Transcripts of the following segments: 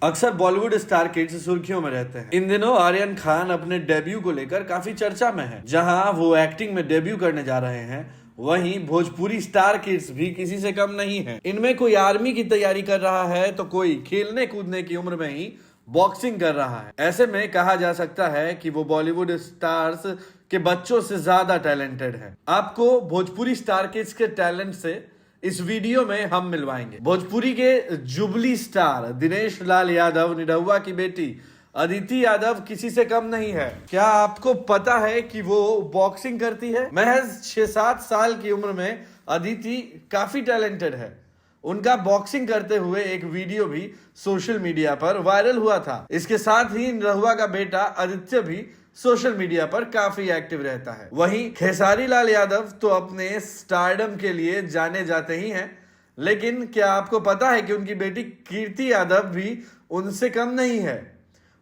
अक्सर Bollywood star kids सुर्खियों में रहते हैं। इन दिनों आर्यन खान अपने डेब्यू को लेकर काफी चर्चा में है। जहां वो एक्टिंग में डेब्यू करने जा रहे हैं, वहीं भोजपुरी स्टार किड्स भी किसी से कम नहीं है। इनमें कोई आर्मी की तैयारी कर रहा है तो कोई खेलने कूदने की उम्र में ही बॉक्सिंग कर रहा है। ऐसे में कहा जा सकता है कि वो बॉलीवुड स्टार्स के बच्चों से ज्यादा टैलेंटेड है। आपको भोजपुरी स्टार किड्स के टैलेंट से इस वीडियो में हम मिलवाएंगे। भोजपुरी के जुबली स्टार दिनेश लाल यादव निरहुआ की बेटी अदिति यादव किसी से कम नहीं है। क्या आपको पता है कि वो बॉक्सिंग करती है? महज 6-7 साल की उम्र में अदिति काफी टैलेंटेड है। उनका बॉक्सिंग करते हुए एक वीडियो भी सोशल मीडिया पर वायरल हुआ था। इसके साथ ही निरहुआ का बेटा आदित्य भी सोशल मीडिया पर काफी एक्टिव रहता है। वहीं खेसारी लाल यादव तो अपने स्टारडम के लिए जाने जाते ही हैं, लेकिन क्या आपको पता है कि उनकी बेटी कीर्ति यादव भी उनसे कम नहीं है।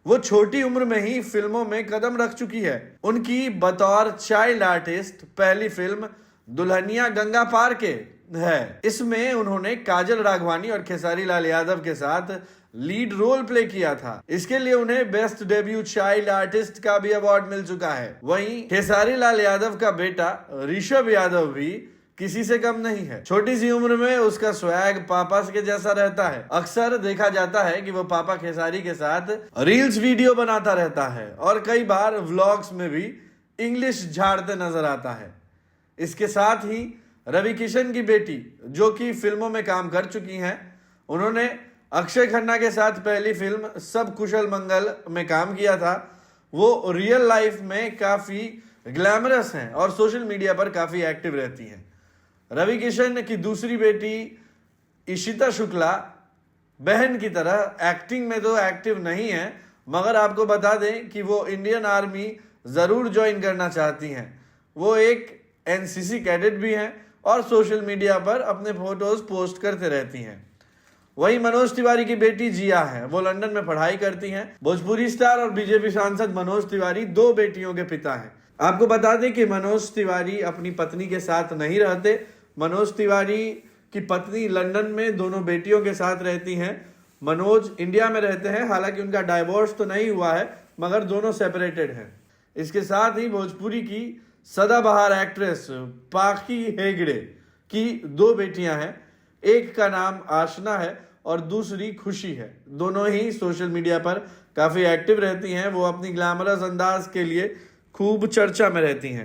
वो छोटी उम्र में ही फिल्मों में कदम रख चुकी है। उनकी बतौर चाइल्ड आर्टिस्ट पहली फिल्म दुल्हनिया गंगा पार के है। इसमें उन्होंने काजल राघवानी और खेसारी लाल यादव के साथ लीड रोल प्ले किया था। इसके लिए उन्हें बेस्ट डेब्यू चाइल्ड आर्टिस्ट का भी अवार्ड मिल चुका है। वहीं खेसारी लाल यादव का बेटा ऋषभ यादव भी किसी से कम नहीं है। छोटी सी उम्र में उसका स्वैग पापा के जैसा रहता है। अक्सर देखा जाता है कि वो पापा खेसारी के साथ रील्स वीडियो बनाता रहता है और कई बार व्लॉग्स में भी इंग्लिश झाड़ते नजर आता है। इसके साथ ही रवि किशन की बेटी, जो कि फिल्मों में काम कर चुकी हैं, उन्होंने अक्षय खन्ना के साथ पहली फिल्म सब कुशल मंगल में काम किया था। वो रियल लाइफ में काफी ग्लैमरस हैं और सोशल मीडिया पर काफी एक्टिव रहती हैं। रवि किशन की दूसरी बेटी इशिता शुक्ला बहन की तरह एक्टिंग में तो एक्टिव नहीं है, मगर आपको बता दें कि वो इंडियन आर्मी जरूर ज्वाइन करना चाहती हैं। वो एक एनसीसी कैडेट भी हैं और सोशल मीडिया पर अपने फोटोज पोस्ट करते रहती हैं। वहीं मनोज तिवारी की बेटी जिया है। वो लंदन में पढ़ाई करती हैं। भोजपुरी स्टार और बीजेपी सांसद मनोज तिवारी 2 बेटियों के पिता हैं। आपको बता दें कि मनोज तिवारी अपनी पत्नी के साथ नहीं रहते। मनोज तिवारी की पत्नी लंदन में दोनों बेटियों के साथ रहती हैं। मनोज इंडिया में रहते हैं। हालांकि उनका डाइवोर्स तो नहीं हुआ है, मगर दोनों सेपरेटेड हैं। इसके साथ ही भोजपुरी की सदाबहार एक्ट्रेस पाखी हेगड़े की 2 बेटियां हैं। एक का नाम आशना है और दूसरी खुशी है। दोनों ही सोशल मीडिया पर काफी एक्टिव रहती हैं। वो अपनी ग्लैमरस अंदाज के लिए खूब चर्चा में रहती हैं।